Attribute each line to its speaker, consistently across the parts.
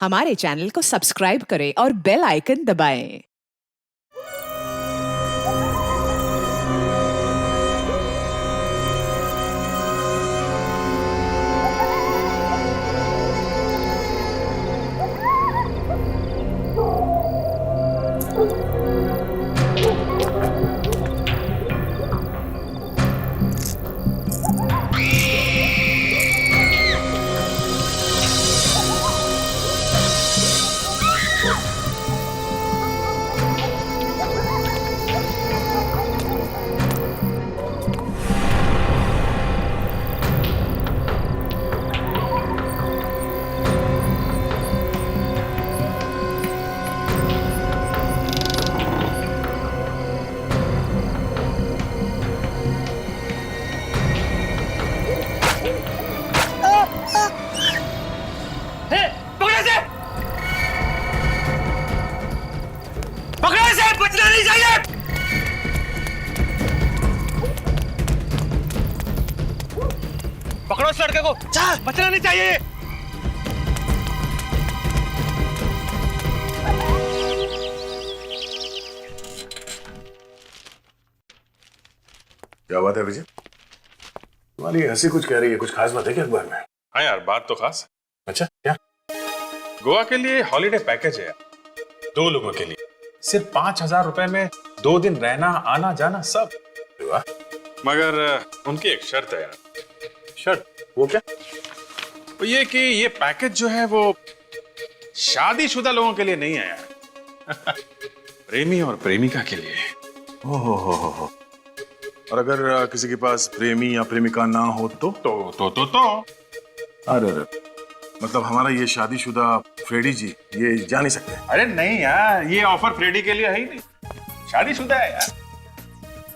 Speaker 1: हमारे चैनल को सब्सक्राइब करें और बेल आइकन दबाएं।
Speaker 2: बचना नहीं चाहिए। पकड़ो इस लड़के को, बचना नहीं चाहिए।
Speaker 3: क्या बात है विजय? तुम्हारी हंसी कुछ कह रही है, कुछ खास बात है क्या अखबार में?
Speaker 4: हाँ यार, बात तो खास है।
Speaker 3: अच्छा क्या?
Speaker 4: गोवा के लिए हॉलिडे पैकेज है यार, 2 लोगों के लिए, सिर्फ 5,000 रुपए में 2 दिन रहना आना जाना सब।
Speaker 3: वाह।
Speaker 4: मगर उनकी एक शर्त है यार।
Speaker 3: शर्त? वो क्या?
Speaker 4: वो ये कि ये पैकेज जो है वो शादीशुदा लोगों के लिए नहीं है यार। प्रेमी और प्रेमिका के लिए।
Speaker 3: हो। और अगर किसी के पास प्रेमी या प्रेमिका ना हो तो? अरे मतलब हमारा ये शादीशुदा फ्रेडी जी ये जा नहीं सकते?
Speaker 4: अरे नहीं यार, ये ऑफर फ्रेडी के लिए है ही नहीं, शादीशुदा है यार।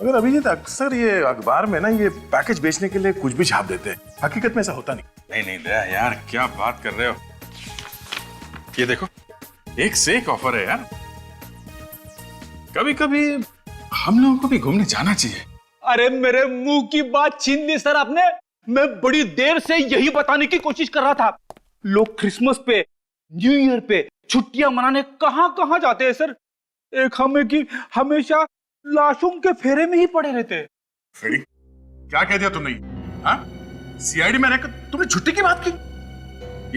Speaker 3: अगर अभिजीत अक्सर ये अखबार में ना ये पैकेज बेचने के लिए कुछ भी छाप देते हैं, हकीकत में ऐसा होता नहीं।
Speaker 4: नहीं दया यार, क्या बात कर रहे हो? ये देखो, एक से एक ऑफर है यार। कभी कभी हम लोगों को भी घूमने जाना चाहिए।
Speaker 2: अरे मेरे मुंह की बात छीन ली सर आपने। मैं बड़ी देर से यही बताने की कोशिश कर रहा था। लोग क्रिसमस पे, न्यू ईयर पे छुट्टियां मनाने कहां कहां जाते हैं सर। एक हमें की हमेशा लाशों के फेरे में ही पड़े रहते हैं।
Speaker 3: फ्रेडी, क्या कह दिया तुमने? हाँ? सीआईडी में रहकर तुमने छुट्टी की बात की?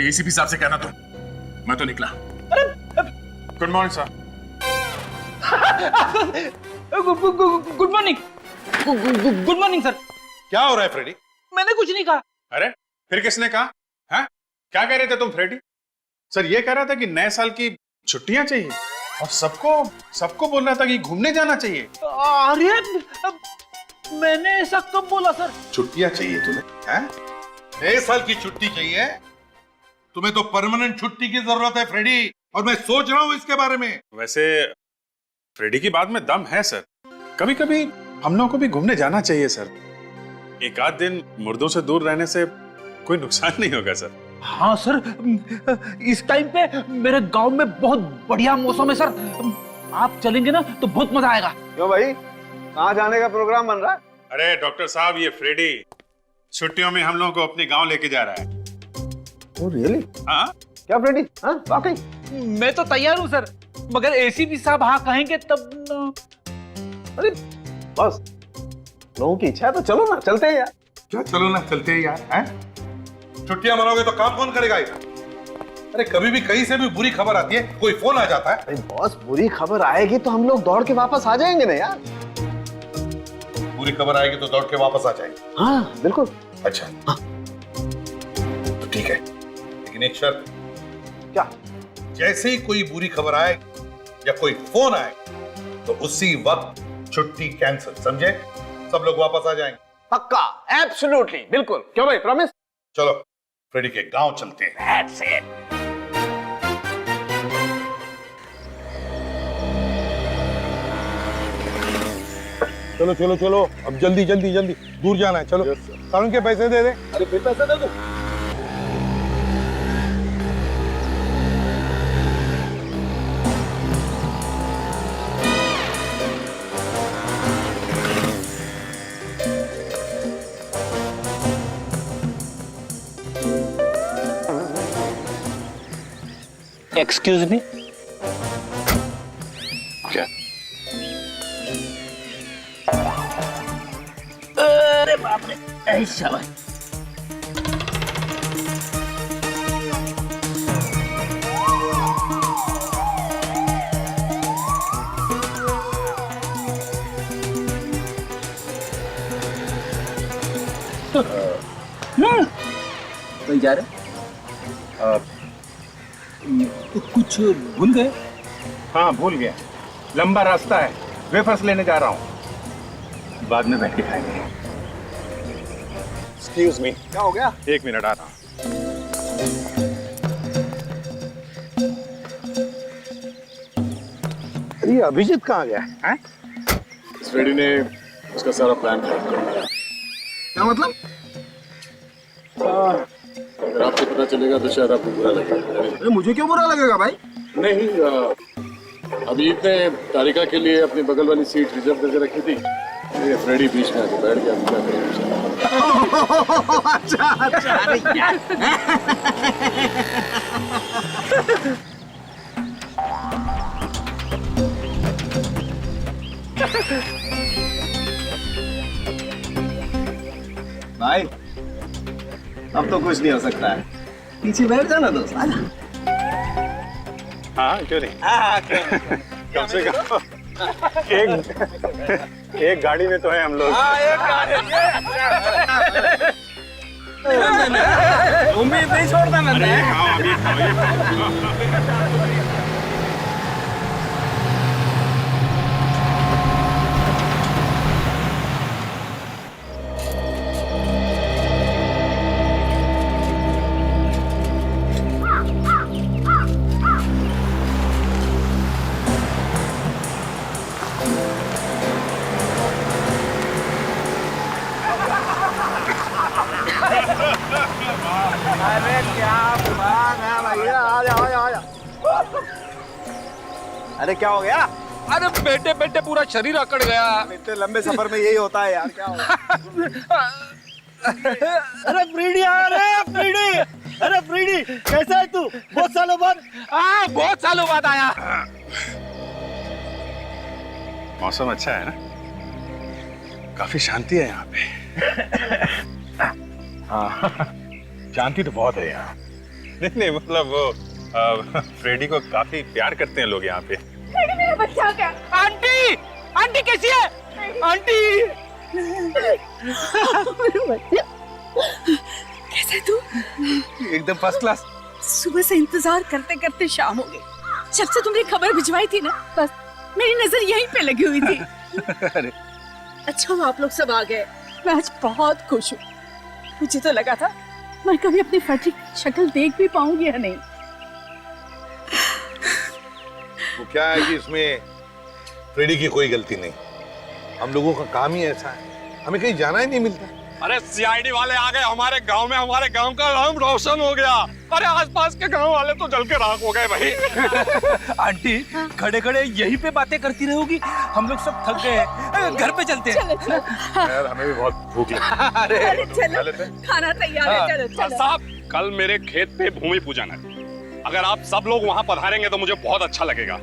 Speaker 3: ये एसीपी साहब से कहना तुम। मैं तो निकला।
Speaker 4: Good morning sir.
Speaker 2: Good morning. Good morning sir.
Speaker 4: क्या हो रहा है फ्रेडी?
Speaker 2: मैंने कुछ नहीं कहा।
Speaker 4: अरे फिर किसने कहा? हाँ? क्या कह रहे थे तुम फ्रेडी? सर ये कह रहा था कि नए साल की छुट्टियां चाहिए और सबको बोल रहा था कि घूमने जाना चाहिए।
Speaker 2: अरे मैंने ऐसा कब बोला सर?
Speaker 5: छुट्टियां चाहिए तुम्हें? हैं? नए साल की छुट्टी चाहिए? तुम्हें तो परमानेंट छुट्टी की जरूरत है फ्रेडी, और मैं सोच रहा हूं इसके बारे में।
Speaker 4: वैसे फ्रेडी की बात में दम है सर। कभी कभी हम लोगों को भी घूमने जाना चाहिए सर। एक आध दिन मुर्दों से दूर रहने से कोई नुकसान नहीं होगा सर।
Speaker 2: हाँ सर, इस टाइम पे मेरे गांव में बहुत बढ़िया मौसम है सर। आप चलेंगे ना तो बहुत मजा आएगा।
Speaker 6: क्यों भाई, कहाँ जाने का प्रोग्राम बन रहा है?
Speaker 4: अरे डॉक्टर साहब, ये फ्रेडी छुट्टियों में हम लोगों को अपने गांव लेके जा रहा है।
Speaker 6: Oh really?
Speaker 4: हाँ?
Speaker 6: क्या फ्रेडी? हाँ वाकई?
Speaker 2: मैं तो तैयार हूँ सर, मगर एसीपी साहब हाँ कहेंगे तब।
Speaker 6: अरे बस, लोगों की इच्छा है तो चलो ना, चलते हैं यार।
Speaker 5: क्या चलो ना, चलते हैं यार। हैं? छुट्टियां मनाओगे तो काम कौन करेगा यार? अरे कभी भी कहीं से भी बुरी खबर आती है, कोई फोन आ जाता है।
Speaker 6: अरे बॉस, बुरी खबर आएगी तो हम लोग दौड़ के वापस आ जाएंगे ना यार।
Speaker 5: बुरी खबर आएगी तो दौड़ के वापस आ जाएंगे?
Speaker 6: हाँ बिल्कुल।
Speaker 5: अच्छा हाँ। तो ठीक है, लेकिन एक शर्त।
Speaker 6: क्या?
Speaker 5: जैसे ही कोई बुरी खबर आए या कोई फोन आए तो उसी वक्त छुट्टी कैंसिल, समझे? सब लोग वापस आ जाएंगे।
Speaker 6: पक्का, एब्सोल्युटली, बिल्कुल। क्यों भाई, प्रॉमिस?
Speaker 5: चलो फ्रेडी के गांव चलते हैं।
Speaker 6: That's it.
Speaker 7: चलो चलो चलो, अब जल्दी जल्दी जल्दी दूर जाना है। चलो सारुण के पैसे दे दे।
Speaker 6: अरे फिर पैसे दे दो। Excuse me.
Speaker 3: क्या?
Speaker 6: अरे बाप रे, ऐसा बात।
Speaker 2: कहीं जा रहे? तो कुछ भूल गए?
Speaker 4: हाँ भूल गया, लंबा रास्ता है, वेफर्स लेने जा रहा हूँ, बाद में बैठ के खाएंगे। Excuse me.
Speaker 7: क्या हो गया?
Speaker 4: 1 मिनट आ रहा हूँ।
Speaker 7: अरे ये अभिजीत कहाँ गया है?
Speaker 3: फ्रेडी ने उसका सारा प्लान खराब कर दिया।
Speaker 7: क्या मतलब?
Speaker 3: अगर आपको पता चलेगा तो शायद आपको बुरा लगेगा।
Speaker 7: अरे मुझे क्यों बुरा लगेगा भाई?
Speaker 3: नहीं, अभी इतने तारिका के लिए अपनी बगल वाली सीट रिजर्व करके रखी थी, ये फ्रेडी बीच में आके बैठ गया। क्या करें?
Speaker 7: अच्छा अच्छा, अरे क्या?
Speaker 6: भाई अब तो कुछ नहीं हो सकता है, पीछे बैठ जाना दोस्त। आजा।
Speaker 4: हाँ क्यों नहीं, कम से कम एक गाड़ी में तो है हम लोग।
Speaker 6: उम्मीद नहीं छोड़ता मैं। अरे क्या बात है भैया, आ जाओ आ जाओ। अरे क्या हो गया?
Speaker 2: अरे बैठे बैठे पूरा शरीर अकड़ गया।
Speaker 6: इतने लंबे सफर में यही होता है यार, क्या हो गया? अरे फ्रीडी आ रहे हैं, फ्रीडी। अरे फ्रीडी कैसा है तू? बहुत सालों बाद।
Speaker 2: बहुत सालों बाद आया।
Speaker 4: मौसम अच्छा है ना, काफी शांति है यहाँ पे।
Speaker 7: हाँ शांति तो बहुत है यहाँ।
Speaker 4: नहीं नहीं, मतलब वो फ्रेडी को काफी प्यार करते हैं लोग यहाँ पे।
Speaker 8: फ्रेडी मेरा बच्चा क्या?
Speaker 2: आंटी, आंटी कैसी है? आंटी
Speaker 8: मेरा बच्चा कैसा है तू?
Speaker 2: एकदम फर्स्ट क्लास।
Speaker 8: सुबह से इंतजार करते करते शाम हो गई। जब से तुमने खबर भिजवाई थी ना, बस मेरी नजर यहीं पे लगी हुई थी।
Speaker 2: अरे
Speaker 8: अच्छा हुआ आप लोग सब आ गए, मैं आज बहुत खुश हूँ। मुझे तो लगा था मैं कभी अपनी फटी शक्ल देख भी पाऊंगी या नहीं।
Speaker 5: वो क्या है कि इसमें फ्रेडी की कोई गलती नहीं, हम लोगों का काम ही ऐसा है, हमें कहीं जाना ही नहीं मिलता।
Speaker 9: अरे सीआईडी वाले आ गए हमारे गांव में, हमारे गांव का नाम रोशन हो गया। अरे आसपास के गांव वाले तो जल के राख हो गए भाई।
Speaker 2: आंटी खड़े खड़े यहीं पे बातें करती रहोगी, हम लोग सब थक गए हैं, घर पे चलते हैं।
Speaker 8: चलो चलो।
Speaker 4: यार हमें भी बहुत भूख लगी।
Speaker 8: अरे चलो, खाना तैयार है, चलो
Speaker 9: सर
Speaker 8: चलो।
Speaker 9: साहब, कल मेरे खेत पे भूमि पूजन है, अगर आप सब लोग वहाँ पधारेंगे तो मुझे बहुत अच्छा लगेगा।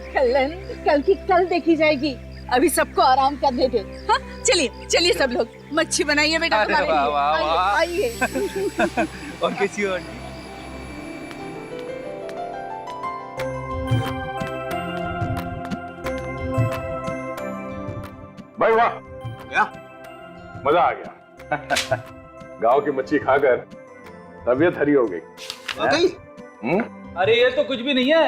Speaker 8: कल की कल देखी जाएगी, अभी सबको आराम करने दे। हाँ चलिए चलिए सब लोग, मच्छी बनाइए बेटा
Speaker 2: अरे
Speaker 8: तुम्हारे
Speaker 2: वाह,
Speaker 8: लिए।
Speaker 2: वाह, वाह।
Speaker 8: आइए।
Speaker 2: और कैसी हो आंटी?
Speaker 4: भाई वाह, क्या मजा आ गया। गांव की मच्छी खाकर तबीयत हरी हो गई।
Speaker 2: अरे ये तो कुछ भी नहीं है,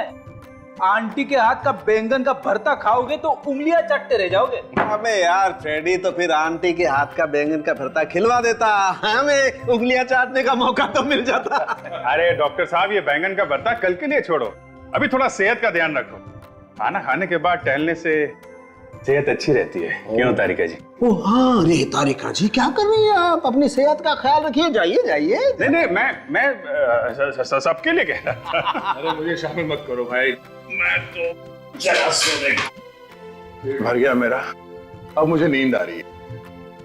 Speaker 2: आंटी के हाथ का बैंगन का भरता खाओगे तो उंगलियां चटते रह जाओगे।
Speaker 6: अबे यार फ्रेडी तो फिर आंटी के हाथ का बैंगन का भरता खिलवा देता, हमें उंगलियां चाटने का मौका तो मिल जाता।
Speaker 4: अरे डॉक्टर साहब, ये बैंगन का भरता कल के लिए छोड़ो, अभी थोड़ा सेहत का ध्यान रखो। खाना खाने के बाद टहलने से सेहत अच्छी रहती है। क्यों तारिका जी?
Speaker 6: ओ हाँ रे तारिका जी, क्या कर रही हैं आप? अपनी सेहत का ख्याल रखिए, जाइए जाइए।
Speaker 4: नहीं नहीं, मैं सबके लिए कह रहा था।
Speaker 3: अरे मुझे शामिल मत करो भाई, मैं तो जरा सोने पेट भर गया मेरा, अब मुझे नींद आ रही है।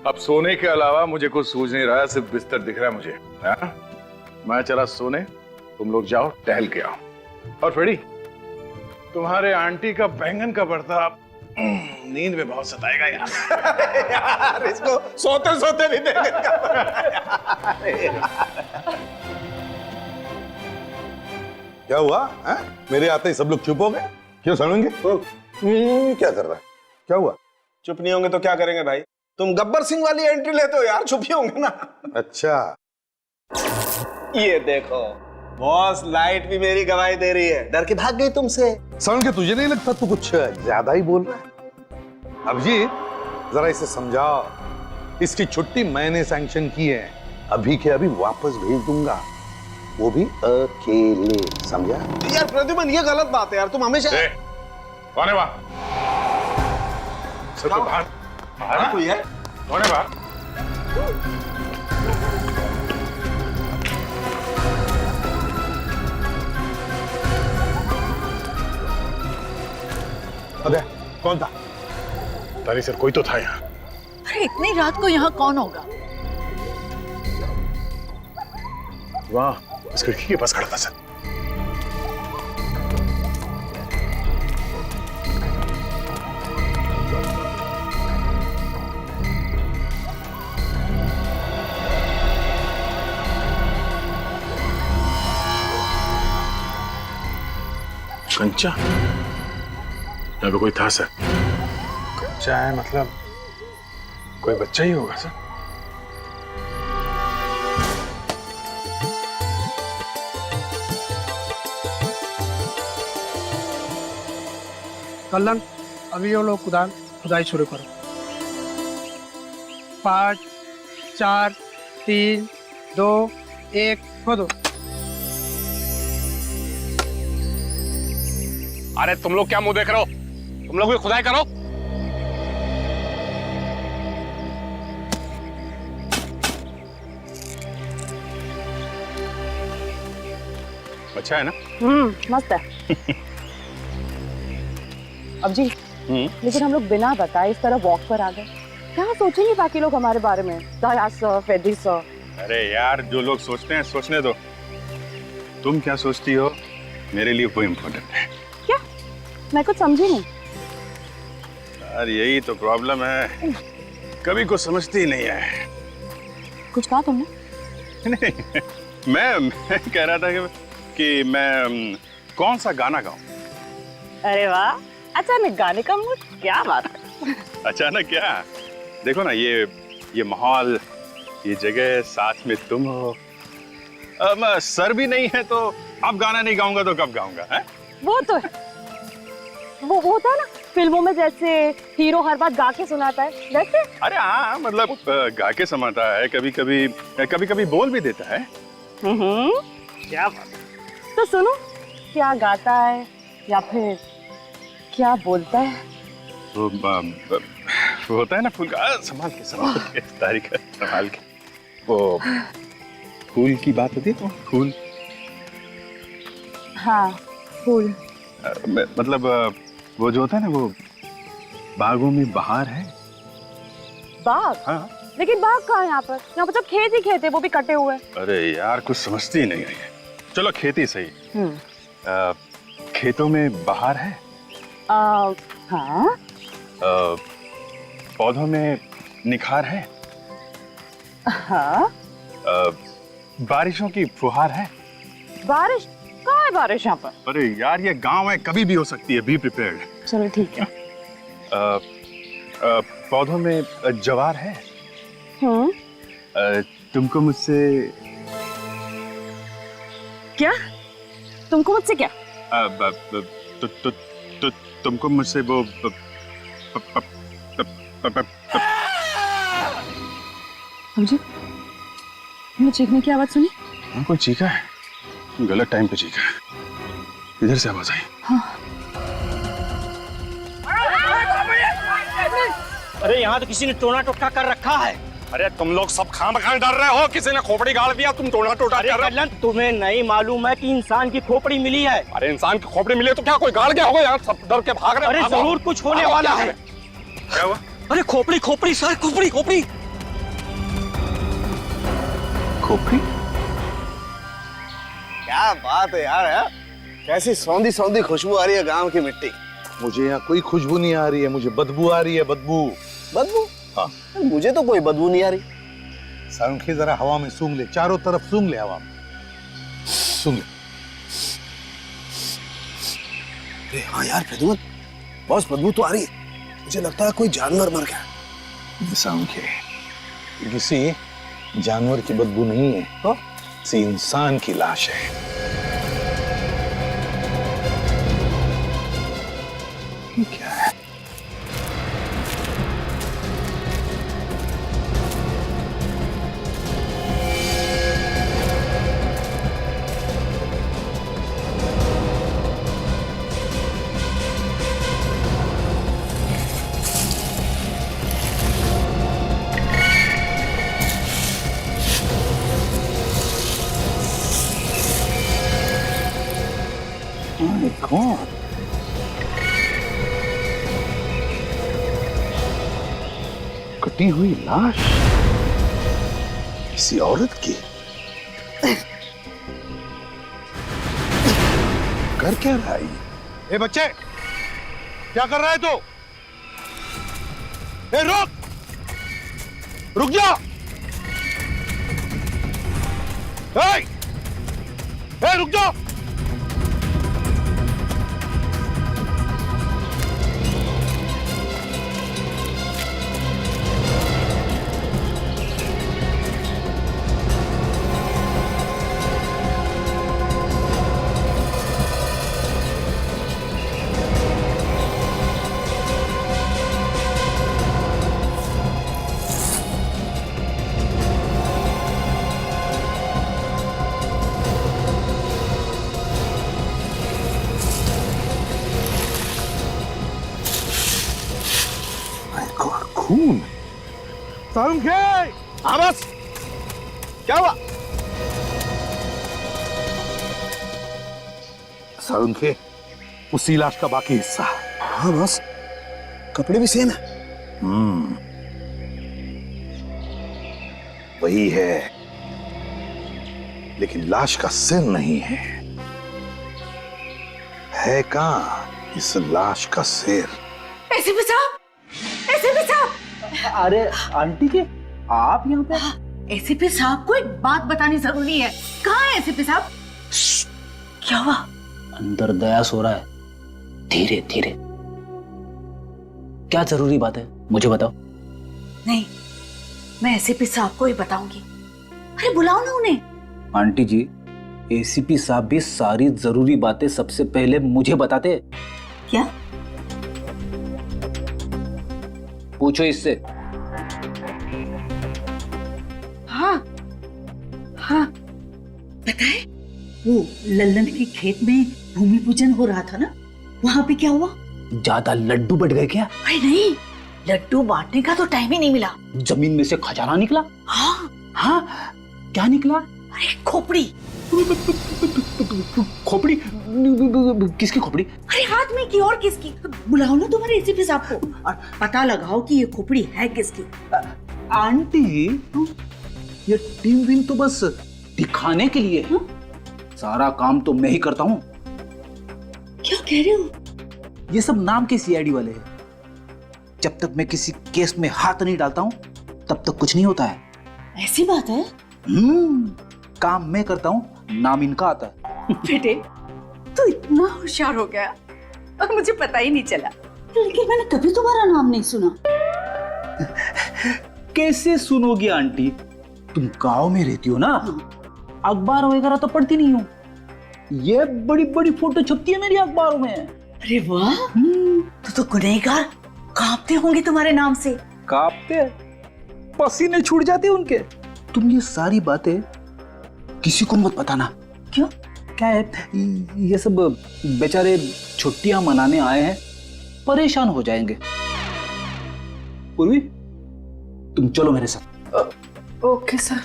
Speaker 3: अब सोने के अलावा मुझे कुछ सूझ नहीं रहा है, सिर्फ बिस्तर दिख रहा है मुझे। हाँ? मैं चला सोने, तुम लोग जाओ टहल के आओ। और फ्रेडी तुम्हारे आंटी का बैंगन का भरता नींद में बहुत सताएगा यार।
Speaker 6: यार इसको सोते सोते भी देगा।
Speaker 7: क्या हुआ है? मेरे आते ही सब लोग चुप हो गए? क्यों समझेंगे? क्या कर रहा है? क्या हुआ?
Speaker 6: चुप नहीं होंगे तो क्या करेंगे भाई? तुम गब्बर सिंह वाली एंट्री लेते हो यार, चुप ही होंगे ना।
Speaker 7: अच्छा,
Speaker 6: ये देखो बॉस, लाइट भी मेरी गवाही दे रही है, डर के भाग गई तुमसे।
Speaker 7: समझ के तुझे नहीं लगता तू कुछ ज्यादा ही बोल रहा है? अभिजीत, जरा इसे समझाओ, इसकी छुट्टी मैंने सैंक्शन की है, अभी के अभी वापस भेज दूंगा, वो भी अकेले, समझा?
Speaker 6: यार प्रद्युमन, ये गलत बात है यार, तुम हमेशा
Speaker 3: कौन है वहां? सब तो बाहर
Speaker 6: बाहर कोई है?
Speaker 3: कौन है बाहर?
Speaker 7: अबे कौन था?
Speaker 3: तारी सर, कोई तो था यहाँ।
Speaker 8: अरे इतनी रात को यहाँ कौन होगा?
Speaker 3: वहाँ इस खिड़की के पास खड़ा था सर। कंचा? यहाँ पे कोई था सर? कंचा है मतलब कोई बच्चा ही होगा सर।
Speaker 10: कल्लन, अभी वो लोग खुदाई शुरू करो। 5 4 3 2 1 खोदो।
Speaker 9: अरे तुम लोग क्या मुंह देख रहे हो? तुम लोग भी खुदाई करो।
Speaker 4: अच्छा है ना?
Speaker 11: मस्त है। अब जी, लेकिन हम लोग बिना बताए इस तरह वॉक पर आ गए, क्या सोचेंगे बाकी लोग हमारे बारे में? दया सर, फेडी सर।
Speaker 4: अरे यार, जो लोग सोचते हैं सोचने दो। तुम क्या सोचती हो मेरे लिए वो इम्पोर्टेंट है।
Speaker 11: क्या? मैं कुछ समझी नहीं।
Speaker 4: यार यही तो प्रॉब्लम है, कभी कुछ समझती ही नहीं है।
Speaker 11: कुछ कहा तुमने?
Speaker 4: नहीं, मैं कह रहा था कि मैं कौन सा गाना गाऊं।
Speaker 11: अरे वाह, अचानक गाने का मूड, क्या बात है।
Speaker 4: अचानक क्या? देखो ना, ये माहौल, ये जगह, साथ में तुम हो। सर भी नहीं है तो अब गाना नहीं गाऊंगा तो कब गाऊंगा? है
Speaker 11: वो तो है, वो होता है ना फिल्मों में, जैसे हीरो हर बात गा के सुनाता है वैसे।
Speaker 4: अरे हाँ, मतलब गा के समाता है, कभी कभी बोल भी देता है।
Speaker 11: क्या बात। तो सुनो, क्या गाता है या फिर क्या बोलता है?
Speaker 4: वो होता है ना फूल का, संभाल के तारीख संभाल के, वो फूल की बात होती है तो फूल।
Speaker 11: हाँ, फूल।
Speaker 4: मतलब वो जो होता है ना, वो बागों में बहार है।
Speaker 11: बाग?
Speaker 4: हाँ।
Speaker 11: लेकिन बाग कहाँ है यहाँ पर? यहाँ पर तो खेत ही खेत है, वो भी कटे हुए।
Speaker 4: अरे यार, कुछ समझती ही नहीं है। चलो खेती सही। खेतों में बहार है।
Speaker 11: हाँ।
Speaker 4: पौधों में निखार है।
Speaker 11: हाँ।
Speaker 4: बारिशों की फुहार है।
Speaker 11: बारिश? कहाँ है बारिश यहाँ पर?
Speaker 4: अरे यार, ये गांव है, कभी भी हो सकती है, बी प्रिपेयर्ड।
Speaker 11: चलो ठीक है।
Speaker 4: पौधों में जवार है। तुमको मुझसे
Speaker 11: क्या? तुमको मुझसे क्या?
Speaker 4: तुमको मुझसे वो
Speaker 11: मुझे चीखने की आवाज सुनी?
Speaker 4: कोई चीखा है? गलत टाइम पे चीखा है। इधर से आवाज आई।
Speaker 11: हाँ।
Speaker 6: अरे यहाँ तो किसी ने टोना टोटका कर रखा है।
Speaker 9: अरे तुम लोग सब खामखा डर रहे हो, किसी ने खोपड़ी गाड़ दिया, तुम टोना टोटा कर रहे हो।
Speaker 6: तुम्हें नहीं मालूम है कि इंसान की खोपड़ी मिली है?
Speaker 9: अरे इंसान की खोपड़ी मिली है तो क्या कोई गाड़ गया होगा? यहाँ सब डर के भाग रहे हैं।
Speaker 6: अरे जरूर कुछ होने वाला है।
Speaker 4: क्या हुआ?
Speaker 6: अरे खोपड़ी खोपड़ी सर, खोपड़ी खोपड़ी।
Speaker 4: खोपड़ी?
Speaker 6: क्या बात है यार, है? कैसी सौंधी सौंधी खुशबू आ रही है गांव की मिट्टी।
Speaker 7: मुझे यहाँ कोई खुशबू नहीं आ रही है, मुझे बदबू आ रही है, बदबू।
Speaker 6: बदबू?
Speaker 7: हाँ।
Speaker 6: मुझे तो कोई बदबू नहीं आ रही।
Speaker 7: सारंगी जरा हवा में सूंघ ले, चारों तरफ सूंघ ले, हवा में सूंघ ले।
Speaker 6: अरे हाँ यार प्रद्युम्न, बहुत बदबू तो आ रही है। मुझे लगता है कोई जानवर मर गया।
Speaker 7: सारंगी, किसी जानवर की बदबू नहीं है, तो किसी इंसान की लाश है। ये क्या है? My God. कटी हुई लाश किसी औरत की। कर क्या रहा है ये?
Speaker 5: ए बच्चे, क्या कर रहा है तू? ए रुक, रुक जा। ए रुक जा।
Speaker 7: खून।
Speaker 6: सारंगी! हाँ बस, क्या हुआ?
Speaker 7: सारंगी, उसी लाश का बाकी हिस्सा।
Speaker 6: हाँ बस, कपड़े भी सेम है।
Speaker 7: वही है, लेकिन लाश का सिर नहीं है। है कहां इस लाश का सिर?
Speaker 8: एसीपी साहब, एसीपी साहब!
Speaker 2: अरे आंटी जी, आप यहाँ पे?
Speaker 8: एसीपी साहब को एक बात बतानी जरूरी है। कहाँ है एसीपी साहब? क्या हुआ?
Speaker 2: अंदर दया सो रहा है। धीरे धीरे। क्या जरूरी बात है, मुझे बताओ।
Speaker 8: नहीं, मैं एसीपी साहब को ही बताऊंगी। अरे बुलाओ ना उन्हें।
Speaker 2: आंटी जी, एसीपी साहब भी सारी जरूरी बातें सबसे पहले मुझे बताते।
Speaker 8: क्या?
Speaker 2: पूछो इससे।
Speaker 8: हाँ हाँ, पता है वो लल्लन के खेत में भूमि पूजन हो रहा था ना, वहां पे क्या हुआ?
Speaker 2: ज्यादा लड्डू बढ़ गए क्या?
Speaker 8: अरे नहीं, लड्डू बांटने का तो टाइम ही नहीं मिला।
Speaker 2: जमीन में से खजाना निकला?
Speaker 8: हाँ
Speaker 2: हाँ, क्या निकला?
Speaker 8: अरे खोपड़ी।
Speaker 2: खोपड़ी? किसकी खोपड़ी?
Speaker 8: अरे आदमी की और किसकी? बुलाओ ना तुम्हारे एसीपी साहब को और पता लगाओ कि ये खोपड़ी है किसकी।
Speaker 2: आंटी, ये टीम विन तो बस दिखाने के लिए है। सारा काम तो मैं ही करता हूँ।
Speaker 8: क्या कह रहे हो?
Speaker 2: ये सब नाम के सीआईडी वाले हैं। जब तक मैं किसी केस में हाथ नहीं डालता हूँ तब तक कुछ नहीं होता है।
Speaker 8: ऐसी बात है?
Speaker 2: काम मैं करता हूँ, नाम इनका आता है।
Speaker 8: बेटे, तू इतना होशियार हो गया और मुझे पता ही नहीं चला। लेकिन मैंने कभी तुम्हारा नाम नहीं सुना।
Speaker 2: कैसे सुनोगी आंटी? तुम गांव में रहती हो ना, अखबार वगैरह तो पढ़ती नहीं हो। ये बड़ी बड़ी फोटो छपती है मेरी अखबारों में।
Speaker 8: अरे वाह, तो गुनहगार कांपते होंगे तुम्हारे नाम से।
Speaker 2: कांपते? पसीने छूट जाते हैं उनके। तुम ये सारी बातें किसी को मत बताना।
Speaker 8: क्यों?
Speaker 2: क्या है, ये सब बेचारे छुट्टियां मनाने आए हैं, परेशान हो जाएंगे। पूर्वी, तुम चलो मेरे साथ।
Speaker 8: Okay sir.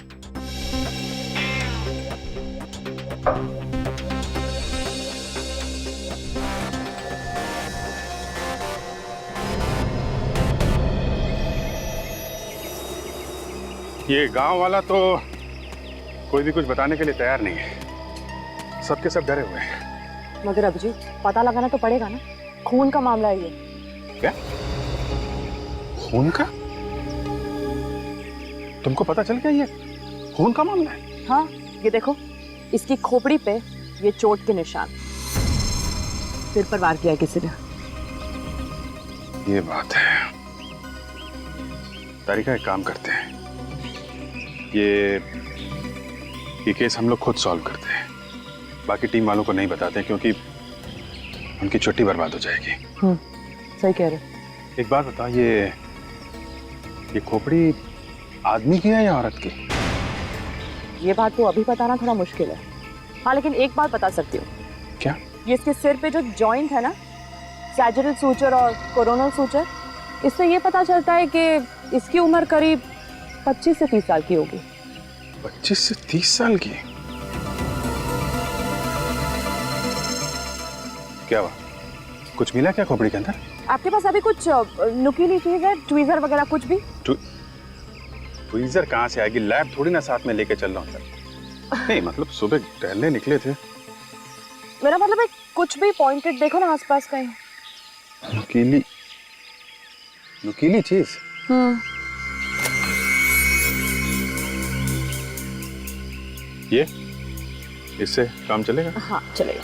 Speaker 4: ये गांव वाला तो कोई भी कुछ बताने के लिए तैयार नहीं है। सबके सब डरे हुए हैं।
Speaker 11: मगर अभिजीत पता लगाना तो पड़ेगा ना, खून का मामला है ये।
Speaker 4: क्या? खून का? तुमको पता चल गया ये खून का मामला है?
Speaker 11: हाँ, ये देखो, इसकी खोपड़ी पे ये चोट के निशान, सिर पर वार किया है किसी ने।
Speaker 4: ये बात है। तारिका, एक काम करते हैं, ये केस हम लोग खुद सॉल्व करते हैं, बाकी टीम वालों को नहीं बताते क्योंकि उनकी छुट्टी बर्बाद हो जाएगी।
Speaker 11: सही कह रहे।
Speaker 4: एक बात बता, ये खोपड़ी आदमी की है या औरत की?
Speaker 11: ये बात तो अभी बताना थोड़ा मुश्किल है। हाँ, लेकिन एक बात बता सकती हूँ।
Speaker 4: क्या?
Speaker 11: ये इसके सिर पे जो जॉइंट है ना, सैजिटल सूचर और कोरोनल सूचर, इससे ये पता चलता है कि इसकी उम्र करीब 25 से 30 साल की होगी।
Speaker 4: 25 से 30 साल की? क्या हुआ? कुछ मिला क्या खोपड़ी के अंदर?
Speaker 11: आपके पास अभी कुछ नुकीली चीज है, ट्वीजर वगैरह कुछ भी?
Speaker 4: ट्वीजर कहाँ से आएगी? लैब थोड़ी ना साथ में लेके चल रहा हूँ सर। नहीं, मतलब सुबह टहलने निकले थे।
Speaker 11: मेरा मतलब है कुछ भी पॉइंटेड देखो ना आसपास कहीं।
Speaker 4: नुकीली चीज? ये इससे काम चलेगा?
Speaker 11: हाँ, चलेगा।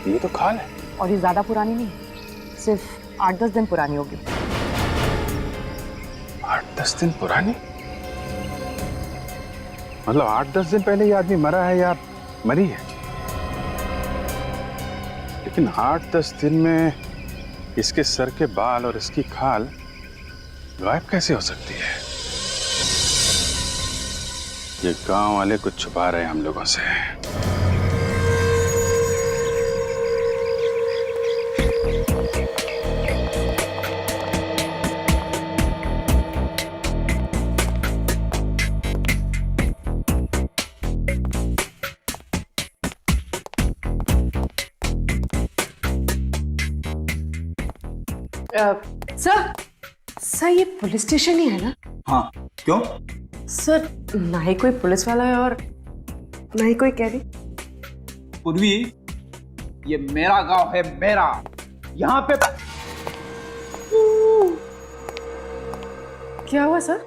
Speaker 4: ये तो खाल है।
Speaker 11: और ये ज्यादा पुरानी नहीं, सिर्फ 8-10 दिन पुरानी होगी।
Speaker 4: 8-10 दिन पुरानी? मतलब 8-10 दिन पहले ये आदमी मरा है या मरी है? लेकिन 8-10 दिन में इसके सर के बाल और इसकी खाल गायब कैसे हो सकती है? ये गांव वाले कुछ छुपा रहे हैं हम लोगों से।
Speaker 12: सर ये पुलिस स्टेशन ही है ना?
Speaker 2: हाँ, क्यों?
Speaker 12: सर, ना ही कोई पुलिस वाला है और ना ही कोई कैदी।
Speaker 2: पूर्वी, ये मेरा गांव है, मेरा। यहाँ पे
Speaker 12: क्या हुआ सर?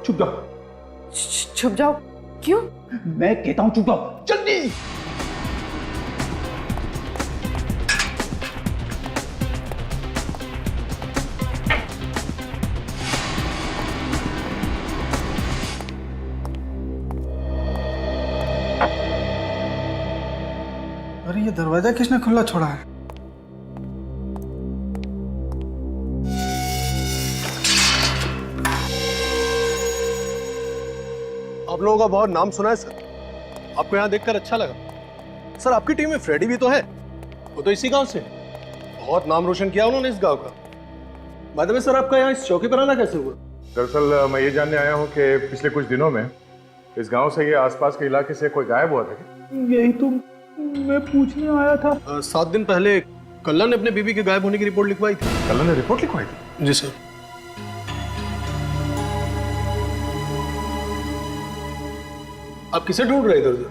Speaker 2: छुप जाओ।
Speaker 12: छुप जाओ? क्यों?
Speaker 2: मैं कहता हूँ छुप जाओ, जल्दी।
Speaker 10: अरे ये दरवाजा किसने खुला छोड़ा है?
Speaker 6: आप लोगों का बहुत नाम सुना है सर, आपको यहाँ देखकर अच्छा लगा। सर, आपकी टीम में फ्रेडी भी तो है, वो तो इसी गांव से। बहुत नाम रोशन किया उन्होंने इस गांव का। बाय द वे सर, आपका यहाँ इस चौकी पर आना कैसे हुआ?
Speaker 3: दरअसल मैं ये जानने आया हूँ कि पिछले कुछ दिनों में इस गांव से ये आसपास के इलाके से कोई गायब हुआ था क्या?
Speaker 2: यही तो मैं पूछने आया था।
Speaker 6: 7 दिन पहले कल्ला ने अपने बीबी के गायब होने की रिपोर्ट लिखवाई थी।
Speaker 3: कल्ला ने रिपोर्ट लिखवाई थी?
Speaker 6: जी सर। आप किसे ढूंढ रहे इधर उधर?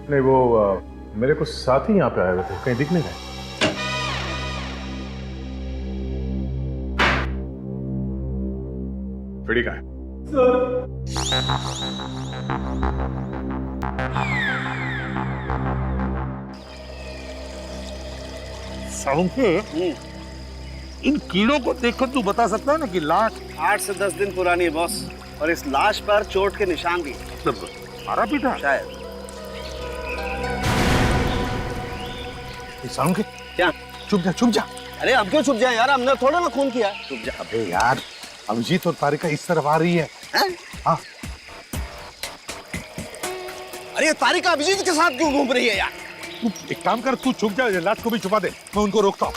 Speaker 3: नहीं, वो मेरे कुछ साथी यहाँ पे आए हुए थे, कहीं दिख नहीं रहे। फ्रेडी कहाँ है?
Speaker 5: इन कीड़ों को देखकर तू बता सकता है ना कि लाश
Speaker 6: 8 से 10 दिन पुरानी है बॉस, और इस लाश पर चोट के निशान भी
Speaker 5: मतलब मारा पीटा
Speaker 6: शायद।
Speaker 5: साउंड के
Speaker 6: क्या?
Speaker 5: चुप जा।
Speaker 6: अरे हम क्यों चुप जाए यार, हमने थोड़ा ना खून किया। चुप जा।
Speaker 5: अबे यार, अभिजीत और तारिका इस तरफ आ रही है। हाँ।
Speaker 6: अरे तारिका अभिजीत के साथ क्यों घूम रही है यार?
Speaker 5: तू एक काम कर, तू छुप जा, लाश को भी छुपा दे, मैं उनको रोकता हूँ।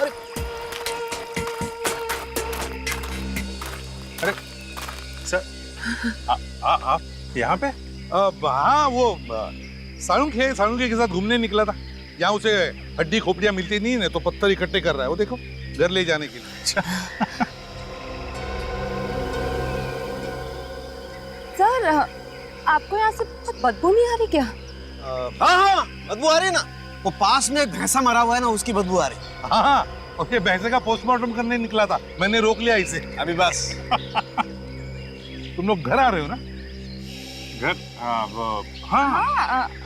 Speaker 4: अरे सर, आप यहाँ पे?
Speaker 5: हाँ, वो साळुंखे के साथ घूमने निकला था। यहाँ उसे हड्डी खोपड़ियां मिलती नहीं है तो पत्थर इकट्ठे कर रहा है, वो देखो घर ले जाने के लिए।
Speaker 11: सर आपको यहाँ से बहुत बदबू नहीं आ रही क्या?
Speaker 6: हाँ बदबू आ रही है ना, वो पास में एक भैंसा मरा हुआ है ना, उसकी बदबू आ रही।
Speaker 5: हाँ, और ये भैंसे का पोस्टमार्टम करने निकला था, मैंने रोक लिया इसे
Speaker 6: अभी बस।
Speaker 5: तुम लोग घर आ रहे हो ना?
Speaker 4: घर?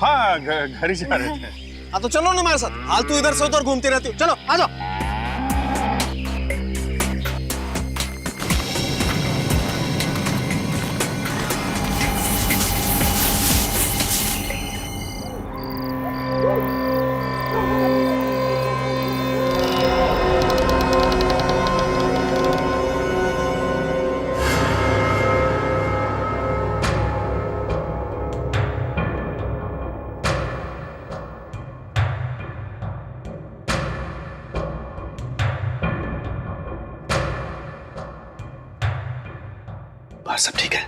Speaker 4: हाँ, घर ही जा रहे थे।
Speaker 6: हाँ तो चलो ना हमारे साथ, हाल तू इधर से उधर घूमती रहती हो, चलो आ जाओ।
Speaker 7: बाहर सब ठीक है?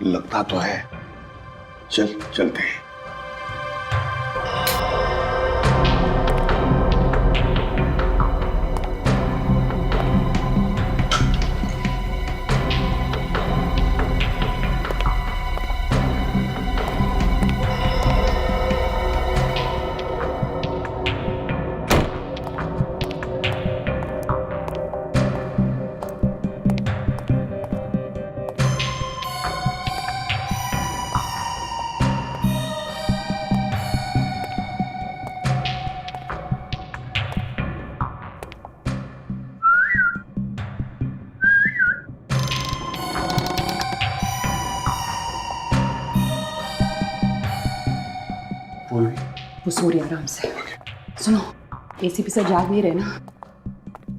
Speaker 7: लगता तो है। चलते हैं।
Speaker 12: वो सो रही आराम से। सुनो, एसीपी सर जाग नहीं रहे ना,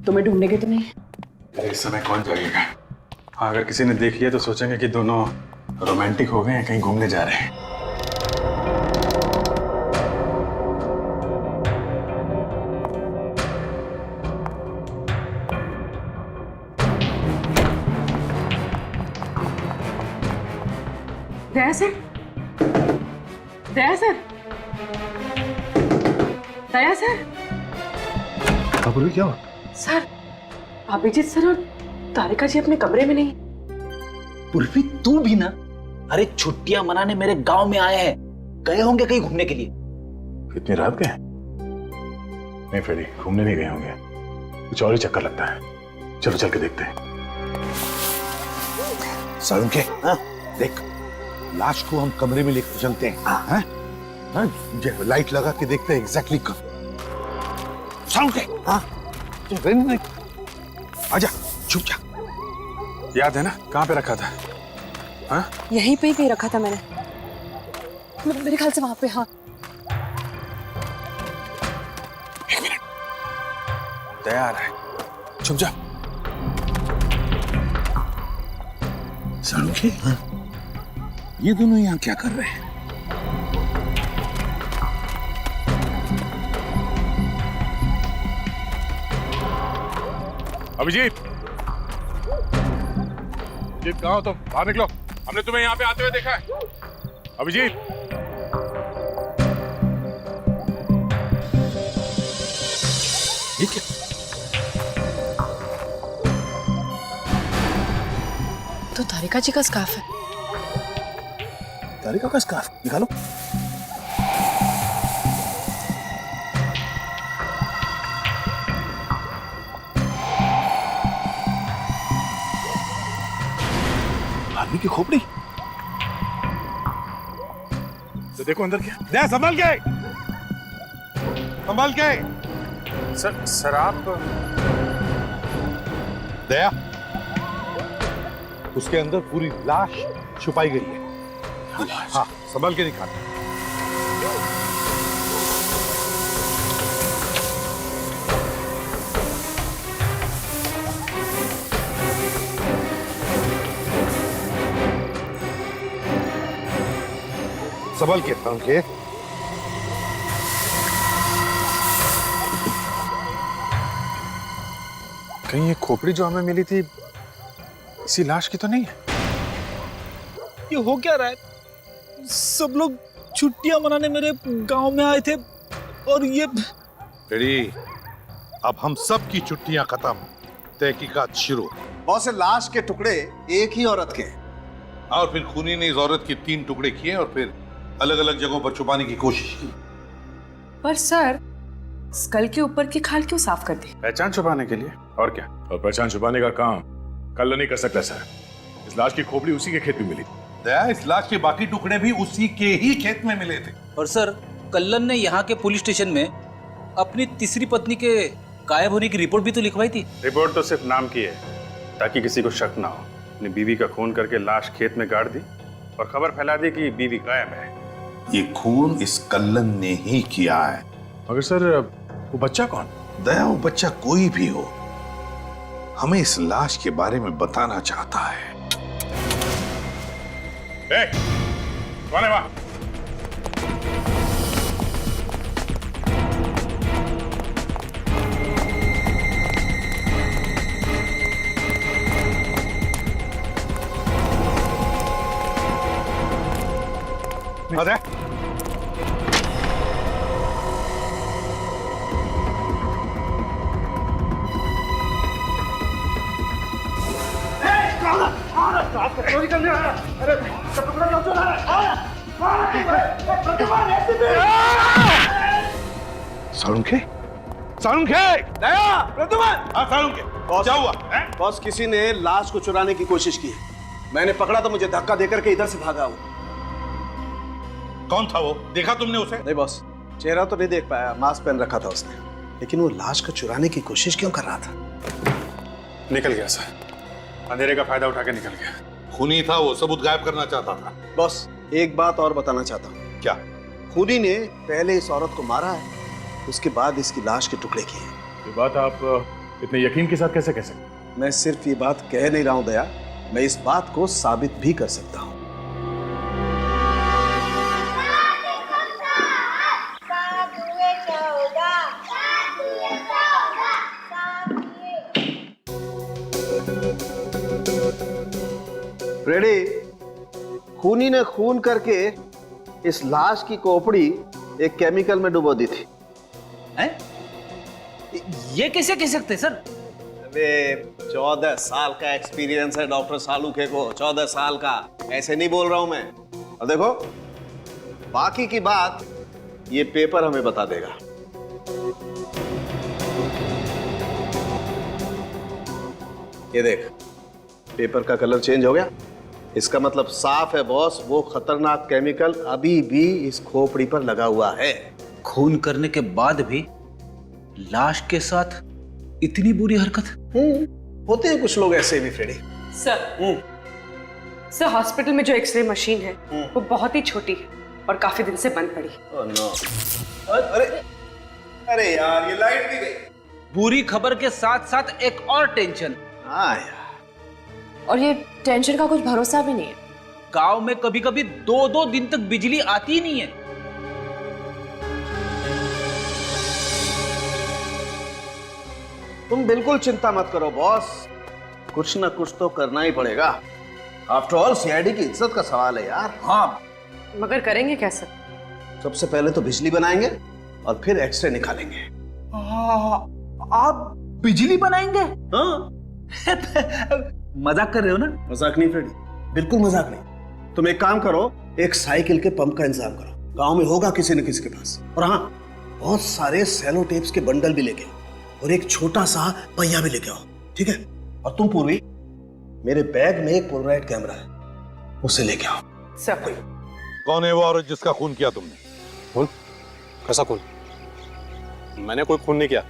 Speaker 12: तुम्हें ढूंढेंगे तो नहीं?
Speaker 4: अरे इस समय कौन जागेगा? हाँ, अगर किसी ने देख लिया तो सोचेंगे कि दोनों रोमांटिक हो गए हैं, कहीं घूमने जा रहे हैं।
Speaker 12: दया सर, दया सर, दया सर।
Speaker 6: हाँ बोलो, क्या हुआ?
Speaker 12: सर, अभिजीत सर और तारिका जी अपने कमरे में नहीं।
Speaker 2: उर्फी तू भी ना, अरे छुट्टियां मनाने मेरे गांव में आए हैं, गए होंगे कहीं घूमने के लिए।
Speaker 3: इतनी रात गए? नहीं फ्रेडी, घूमने नहीं गए होंगे, कुछ और ही चक्कर लगता है। चलो चल के देखते हैं।
Speaker 7: सारुण के, देख लाश को हम कमरे में लेकर चलते हैं। हाँ? लाइट लगा के देखते हैं एग्जैक्टली कब। सारुण के, नहीं, आजा, छुप जा।
Speaker 4: याद है ना कहाँ पे रखा था? हाँ?
Speaker 11: यहीं पे ही रखा था मैंने, मेरे ख्याल से वहां पे। हाँ,
Speaker 4: एक मिनट, तैयार है, छुप जा।
Speaker 7: सारुण के, ये दोनों यहाँ क्या कर रहे हैं?
Speaker 5: अभिजीत, कहाँ हो तुम? बाहर निकलो, हमने तुम्हें यहाँ पे आते हुए देखा है। अभिजीत,
Speaker 7: ये क्या?
Speaker 12: तो तारिका जी का स्कार्फ है।
Speaker 7: तारिका का स्कार्फ निकालो। आदमी की खोपड़ी।
Speaker 5: तो देखो अंदर क्या। दया, संभाल के, संभाल के।
Speaker 4: सर आप
Speaker 5: दया, उसके अंदर पूरी लाश छुपाई गई है। हाँ, संभाल के निकाल। संभाल के, संभाल के।
Speaker 4: कहीं ये खोपड़ी जो हमें मिली थी इसी लाश की तो नहीं है?
Speaker 2: ये हो क्या रहा है? सब लोग छुट्टियां मनाने मेरे गांव में आए थे और ये
Speaker 5: फ्रेडी, अब हम सब की छुट्टियां खत्म, तहकीकात शुरू।
Speaker 6: बहुत से लाश के टुकड़े एक ही औरत के,
Speaker 5: और फिर खूनी ने इस औरत के 3 टुकड़े किए और फिर अलग अलग जगहों पर छुपाने की कोशिश की।
Speaker 12: पर सर, स्कल के ऊपर की खाल क्यों साफ कर दी?
Speaker 4: पहचान छुपाने के लिए, और क्या।
Speaker 3: और पहचान छुपाने का काम कल नहीं कर सकता सर। इस लाश की खोपड़ी उसी के खेत में मिली।
Speaker 5: दया, इस लाश के बाकी टुकड़े भी उसी के ही खेत में मिले थे।
Speaker 2: और सर, कल्लन ने यहाँ के पुलिस स्टेशन में अपनी तीसरी पत्नी के गायब होने की रिपोर्ट भी तो लिखवाई थी।
Speaker 4: रिपोर्ट तो सिर्फ नाम की है, ताकि किसी को शक ना हो। अपनी बीवी का खून करके लाश खेत में गाड़ दी और खबर फैला दी कि बीवी गायब है।
Speaker 5: ये खून इस कल्लन ने ही किया है।
Speaker 3: मगर सर, वो बच्चा कौन?
Speaker 5: दया, वो बच्चा कोई भी हो, हमें इस लाश के बारे में बताना चाहता है।
Speaker 3: कौन है वहां?
Speaker 5: अरे
Speaker 6: सालुंखे?
Speaker 5: क्या हुआ?
Speaker 6: बॉस, किसी ने लाश को चुराने की कोशिश की है। मैंने पकड़ा तो मुझे धक्का देकर के इधर से भागा वो।
Speaker 5: कौन था वो? देखा तुमने उसे?
Speaker 6: नहीं बॉस, चेहरा तो नहीं देख पाया, मास्क पहन रखा था उसने, लेकिन वो लाश को चुराने की कोशिश क्यों कर रहा था?
Speaker 4: निकल गया सर, अंधेरे का फायदा उठा के निकल गया।
Speaker 5: खूनी था वो, सबूत गायब करना चाहता था।
Speaker 6: बॉस, एक बात और बताना चाहता हूँ।
Speaker 5: क्या?
Speaker 6: खूनी ने पहले इस औरत को मारा है, उसके बाद इसकी लाश के टुकड़े किए।
Speaker 3: ये बात आप इतने यकीन के साथ कैसे कह सकते?
Speaker 6: मैं सिर्फ ये बात कह नहीं रहा हूं दया, मैं इस बात को साबित भी कर सकता हूं। फ्रेडी, खूनी ने खून करके इस लाश की खोपड़ी एक केमिकल में डुबो दी थी।
Speaker 2: हैं? ये कैसे कह सकते सर?
Speaker 6: अरे 14 साल का एक्सपीरियंस है डॉक्टर सालुखे को, 14 साल का। ऐसे नहीं बोल रहा हूं मैं। और देखो, बाकी की बात ये पेपर हमें बता देगा। ये देख, पेपर का कलर चेंज हो गया। इसका मतलब साफ है बॉस, वो खतरनाक केमिकल अभी भी इस खोपड़ी पर लगा हुआ है।
Speaker 2: खून करने के बाद भी लाश के साथ इतनी बुरी हरकत?
Speaker 6: होते हैं कुछ लोग ऐसे भी फ्रेडी।
Speaker 12: सर, हॉस्पिटल में जो एक्सरे मशीन है वो बहुत ही छोटी है और काफी दिन से बंद पड़ी।
Speaker 6: Oh no. अरे यार, ये लाइट भी गई।
Speaker 2: बुरी खबर के साथ साथ एक और टेंशन।
Speaker 6: हाँ यार,
Speaker 11: और ये टेंशन का कुछ भरोसा भी नहीं है।
Speaker 2: गांव में कभी कभी 2-2 दिन तक बिजली आती ही नहीं है।
Speaker 6: तुम बिल्कुल चिंता मत करो बॉस, कुछ ना कुछ तो करना ही पड़ेगा। आफ्टर ऑल सीआईडी की इज्जत का सवाल है यार।
Speaker 2: हाँ,
Speaker 12: मगर करेंगे कैसे?
Speaker 6: सबसे पहले तो बिजली बनाएंगे और फिर एक्सरे निकालेंगे।
Speaker 2: आप बिजली बनाएंगे?
Speaker 6: हाँ।
Speaker 2: मजाक कर रहे हो ना?
Speaker 6: मजाक नहीं फ्रेडी, बिल्कुल मजाक नहीं। तुम एक काम करो, एक साइकिल के पंप का इंतजाम करो, गांव में होगा किसी न किसी के पास। और हाँ, बहुत सारे सेलो टेप्स के बंडल भी लेके आओ और एक छोटा सा पहिया भी लेके आओ, ठीक है? और तुम पूर्वी, मेरे बैग में एक पोलराइड कैमरा है, उसे लेके आओ।
Speaker 12: सर,
Speaker 5: कौन है वो औरत जिसका खून किया तुमने?
Speaker 6: खून? कैसा खून? मैंने कोई खून नहीं किया।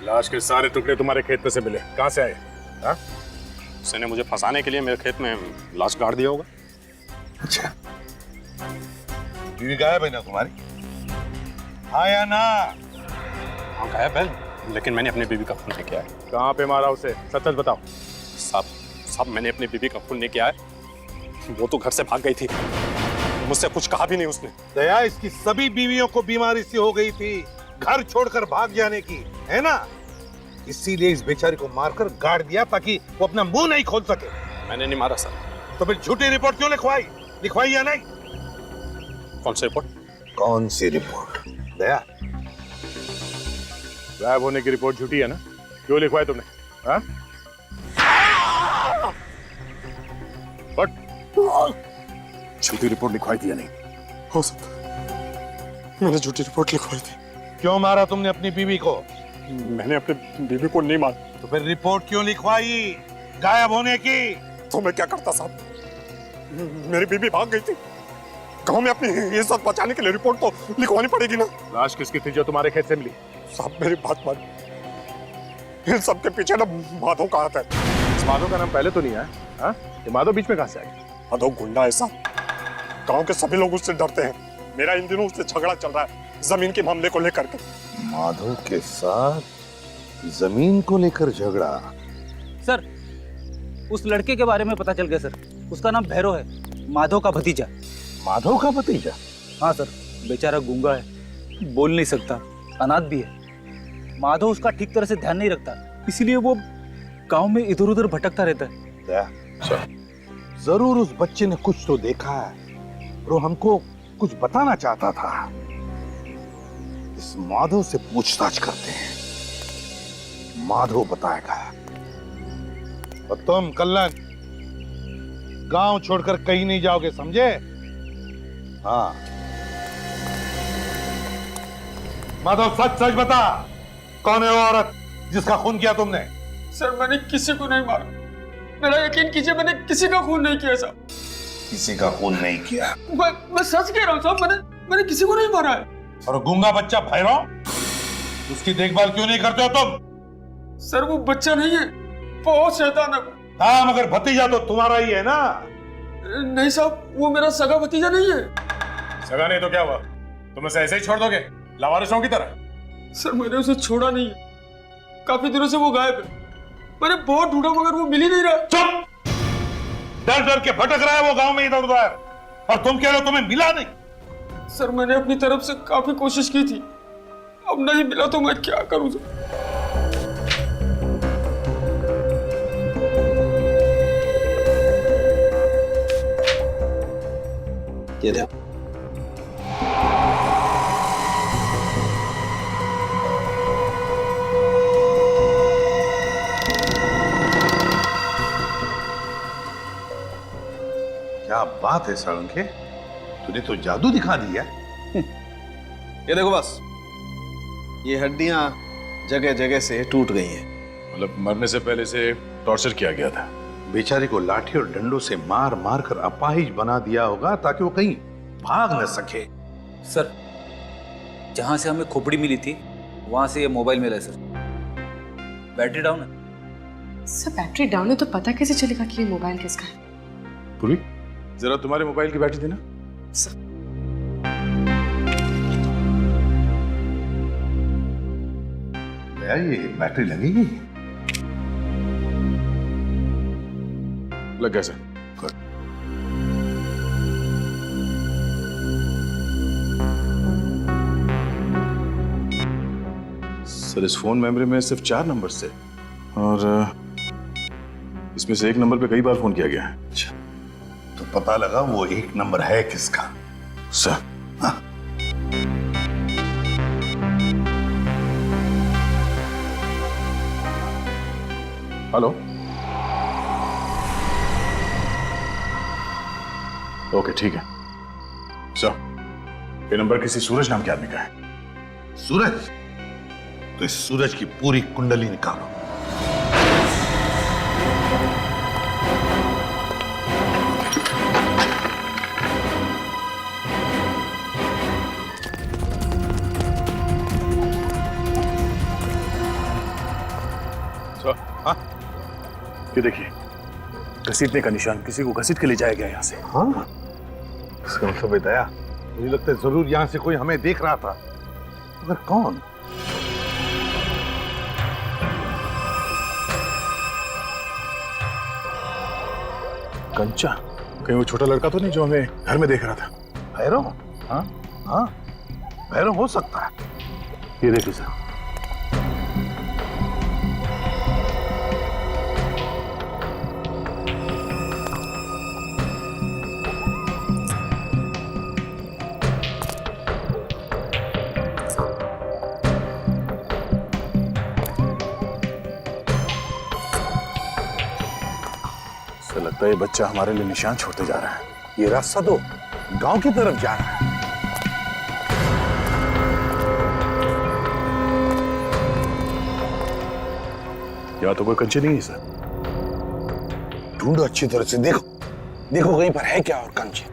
Speaker 3: लाश के सारे टुकड़े तुम्हारे खेत में से मिले, कहां से आए? हाँ?
Speaker 6: उसने मुझे फंसाने के लिए मेरे खेत में लाश गाड़ दिया होगा।
Speaker 5: अच्छा, बीवी गायब है ना तुम्हारी? हाँ या ना?
Speaker 6: हाँ गायब है, लेकिन मैंने अपनी बीवी का खून नहीं किया है।
Speaker 3: कहां पे मारा उसे, सच बताओ।
Speaker 6: साहब, मैंने अपनी बीवी का खून नहीं किया है। वो तो घर से भाग गई थी, मुझसे कुछ कहा भी नहीं उसने।
Speaker 5: दया, इसकी सभी बीवियों को बीमारी सी हो गई थी, घर छोड़कर भाग जाने की, है ना? इसीलिए इस बेचारी को मारकर गाड़ दिया ताकि वो अपना मुंह नहीं खोल सके।
Speaker 6: मैंने नहीं मारा सर।
Speaker 5: तो फिर झूठी रिपोर्ट क्यों लिखवाई या नहीं?
Speaker 6: कौन सी रिपोर्ट?
Speaker 5: कौन सी रिपोर्ट? दया,
Speaker 3: गायब होने की रिपोर्ट झूठी है ना? क्यों लिखवाई तुमने? हाँ?
Speaker 9: झूठी रिपोर्ट लिखवाई थी या नहीं? हो सकता है मैंने झूठी रिपोर्ट लिखवाई थी।
Speaker 5: क्यों मारा तुमने अपनी बीवी को?
Speaker 9: मैंने अपनी बीवी को नहीं मारा।
Speaker 5: तो फिर रिपोर्ट क्यों लिखवाई गायब होने की?
Speaker 9: तो मैं क्या करता साहब, मेरी बीवी भाग गई थी। गांव में अपनी इज्जत बचाने के लिए रिपोर्ट तो लिखवानी पड़ेगी ना।
Speaker 3: लाश किसकी थी जो तुम्हारे खेत से मिली?
Speaker 9: साहब मेरी बात मान, इन सब के पीछे ना माधव का हाथ है।
Speaker 3: इस माधव का नाम पहले तो नहीं है। हाँ? ये माधव बीच में कहां से आ गया?
Speaker 9: माधव गुंडा है साहब, गांव के सभी लोग उससे डरते हैं। मेरा इन दिनों उससे झगड़ा चल रहा है जमीन के मामले को लेकर के।
Speaker 7: माधव के साथ जमीन को लेकर झगड़ा?
Speaker 2: सर उस लड़के के बारे में पता चल गया सर। उसका नाम भैरव है, माधव का भतीजा।
Speaker 7: माधव का भतीजा?
Speaker 2: हाँ सर, बेचारा गूंगा है, बोल नहीं सकता, अनाथ भी है। माधव उसका ठीक तरह से ध्यान नहीं रखता, इसीलिए वो गांव में इधर उधर भटकता रहता है।
Speaker 7: जरूर उस बच्चे ने कुछ तो देखा है और वो हमको कुछ बताना चाहता था। इस माधव से पूछताछ करते हैं, माधव बताएगा।
Speaker 5: और तुम कल्लन गांव छोड़कर कहीं नहीं जाओगे, समझे?
Speaker 7: हाँ।
Speaker 5: माधव सच सच बता, कौन है वो औरत जिसका खून किया तुमने?
Speaker 9: सर मैंने किसी को नहीं मारा, मेरा यकीन कीजिए, मैंने किसी का खून नहीं किया साहब।
Speaker 7: किसी का खून नहीं किया?
Speaker 9: मैं सच कह रहा हूँ साहब, मैंने किसी को नहीं मारा है।
Speaker 5: और गूंगा बच्चा भैरव, उसकी देखभाल क्यों नहीं करते हो तुम?
Speaker 9: सर वो बच्चा नहीं है, बहुत शैतान है।
Speaker 5: हाँ मगर भतीजा तो तुम्हारा ही है ना?
Speaker 9: नहीं साहब, वो मेरा सगा भतीजा नहीं है।
Speaker 4: सगा नहीं तो क्या हुआ? तुम उसे ऐसे ही छोड़ दोगे लावारिसों की तरह?
Speaker 9: सर मैंने उसे छोड़ा नहीं है, काफी दिनों से वो गायब है। मैंने बहुत ढूंढा मगर वो मिल ही नहीं रहा।
Speaker 5: चुप! डर डर के भटक रहा है वो गांव में इधर उधर, और तुम कह रहे हो तुम्हें मिला नहीं?
Speaker 9: सर मैंने अपनी तरफ से काफी कोशिश की थी, अब नहीं मिला तो मैं क्या करूं सर?
Speaker 7: ये देखो। क्या बात है साळुंखे, तूने तो जादू दिखा दिया।
Speaker 6: ये देखो बस, ये हड्डियां जगह जगह से टूट गई हैं।
Speaker 3: मतलब मरने से पहले से टॉर्चर किया गया था।
Speaker 7: बेचारे को लाठी और डंडों से मार मार कर अपाहिज बना दिया होगा ताकि वो कहीं भाग न सके।
Speaker 2: सर जहां से हमें खोपड़ी मिली थी वहां से ये मोबाइल मिला है सर। बैटरी डाउन है
Speaker 12: सर। बैटरी डाउन है तो पता कैसे चलेगा कि ये मोबाइल किसका है?
Speaker 3: पूरी जरा तुम्हारे मोबाइल की बैटरी देना।
Speaker 12: सर
Speaker 7: ये बैटरी लगेगी?
Speaker 3: लग गया सर। सर इस फोन मेमोरी में सिर्फ 4 नंबर थे और इसमें से एक नंबर पे कई बार फोन किया गया है।
Speaker 7: अच्छा, तो पता लगा वो एक नंबर है किसका?
Speaker 3: सर
Speaker 7: हाँ।
Speaker 3: हेलो, ओके ठीक है सर। ये नंबर किसी सूरज नाम के आदमी का है।
Speaker 7: सूरज? तो इस सूरज की पूरी कुंडली निकालो।
Speaker 3: ये देखिए, घसीटने का निशान, किसी को घसीट के ले जाया गया यहाँ से।
Speaker 7: हाँ, इसका मतलब है दया, मुझे लगता है जरूर यहाँ से कोई हमें देख रहा था, मगर कौन?
Speaker 3: कंचा, कहीं वो छोटा लड़का तो नहीं जो हमें घर में देख रहा था?
Speaker 7: भैरव? हाँ हाँ, भैरव हो सकता है।
Speaker 3: ये देखिए सर। ऐसा लगता है ये बच्चा हमारे लिए निशान छोड़ते जा रहा है।
Speaker 7: ये रास्ता तो गांव की तरफ जा रहा है।
Speaker 3: या तो कोई कंचे नहीं है सर।
Speaker 7: ढूंढो अच्छी तरह से, देखो देखो कहीं पर है क्या और कंचे।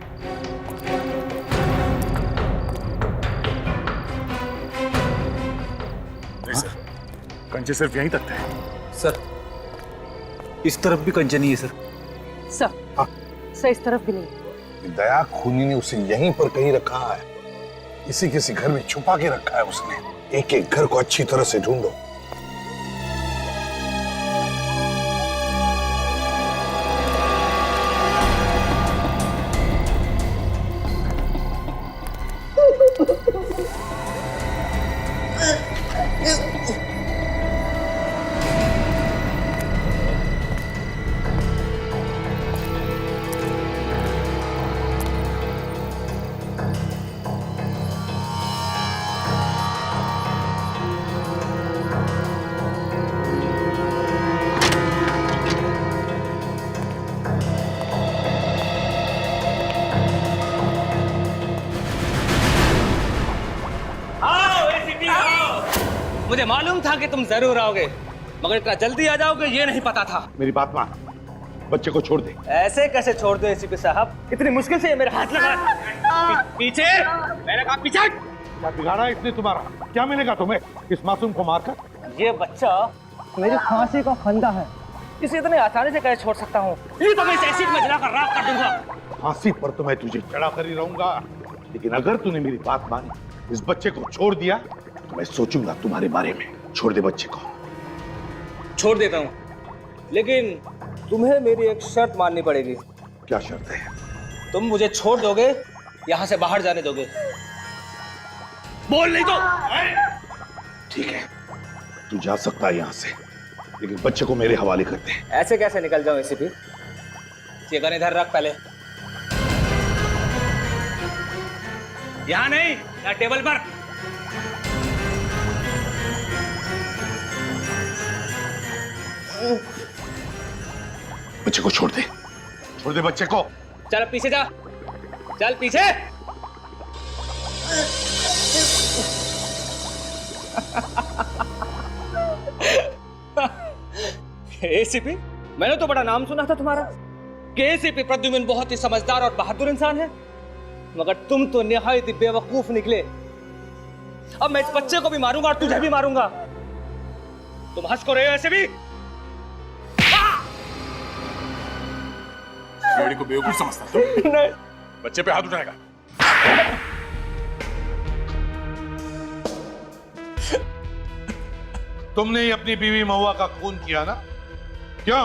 Speaker 3: नहीं सर, कंचे सिर्फ यहीं तक थे।
Speaker 2: सर इस तरफ भी कंचे नहीं है सर।
Speaker 11: सर इस तरफ भी नहीं।
Speaker 7: दया खूनी ने उसे यहीं पर कहीं रखा है, इसी किसी घर में छुपा के रखा है उसने। एक एक घर को अच्छी तरह से ढूंढो।
Speaker 13: मुझे मालूम था कि तुम जरूर आओगे, मगर इतना जल्दी आ जाओगे ये नहीं पता था।
Speaker 7: मेरी बात मान, बच्चे को छोड़ दे।
Speaker 13: ऐसे कैसे छोड़ दो एसीपी साहब? इतनी मुश्किल से ये मेरे हाथ लगा। पीछे मैंने कहा पीछे।
Speaker 7: क्या बिगाड़ा इसने तुम्हारा? क्या मिलेगा तुम्हें इस मासूम को मारकर?
Speaker 13: ये बच्चा मेरी फांसी का फंदा है, इसे इतने आसानी से कैसे छोड़ सकता हूँ? ये तो मैं इस एसिड में जलाकर राख कर दूंगा।
Speaker 7: फांसी पर तो मैं तुझे चढ़ा कर ही रहूंगा, लेकिन अगर तूने मेरी बात मानी, इस बच्चे को छोड़ दिया, तो मैं सोचूंगा तुम्हारे बारे में। छोड़ दे बच्चे को।
Speaker 13: छोड़ देता हूँ, लेकिन तुम्हें मेरी एक शर्त माननी पड़ेगी।
Speaker 7: क्या शर्त है?
Speaker 13: तुम मुझे छोड़ दोगे, यहाँ से बाहर जाने दोगे? बोल नहीं तो।
Speaker 7: ठीक है, तू जा सकता है यहाँ से, लेकिन बच्चे को मेरे हवाले कर दे।
Speaker 13: ऐसे कैसे निकल जाऊं एसीपी? ये गन इधर रख पहले। यहाँ नहीं, यहाँ टेबल पर।
Speaker 7: बच्चे को छोड़ दे, छोड़ दे बच्चे को।
Speaker 13: चल पीछे जा, चल पीछे। एसीपी, मैंने तो बड़ा नाम सुना था तुम्हारा कि एसीपी प्रद्युम्न बहुत ही समझदार और बहादुर इंसान है, मगर तुम तो निहायत ही बेवकूफ निकले। अब मैं इस बच्चे को भी मारूंगा और तुझे भी मारूंगा। तुम हंस को रहे हो ऐसे भी?
Speaker 3: फ्रेडी को बेवकूफ समझता तुम?
Speaker 13: नहीं।
Speaker 3: बच्चे पे हाथ उठाएगा?
Speaker 7: तुमने ही अपनी बीवी महुआ का खून किया ना? क्यों?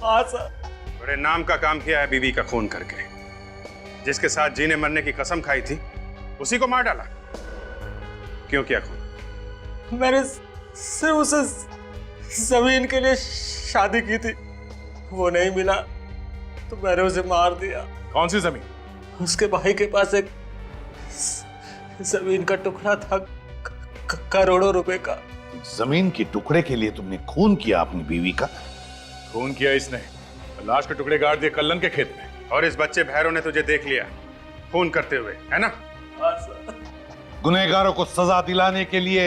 Speaker 13: हाँ सर।
Speaker 4: बड़े नाम का काम किया है बीवी का खून करके। जिसके साथ जीने मरने की कसम खाई थी, उसी को मार डाला। क्यों किया खून?
Speaker 13: मैंने सिर्फ उसे जमीन के लिए शादी की थी, वो नहीं मिला तो मैंने उसे मार दिया।
Speaker 3: कौन सी जमीन?
Speaker 13: उसके भाई के पास एक जमीन का टुकड़ा था, करोड़ों रुपए का।
Speaker 7: जमीन के टुकड़े के लिए तुमने खून किया अपनी बीवी का?
Speaker 3: खून किया इसने, लाश के टुकड़े गाड़ दिए कल्लन के खेत में।
Speaker 4: और इस बच्चे भैरव ने तुझे देख लिया खून करते हुए, है ना?
Speaker 7: गुनहगारों को सजा दिलाने के लिए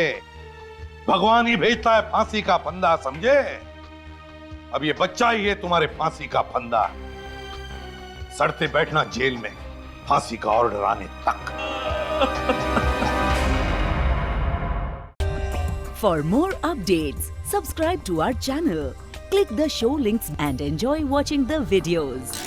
Speaker 7: भगवान ही भेजता है फांसी का फंदा, समझे? अब ये बच्चा ही है तुम्हारे फांसी का फंदा। सड़ते बैठना जेल में फांसी का ऑर्डर आने तक।
Speaker 1: For more updates, subscribe to our channel, click the show links and enjoy watching the videos.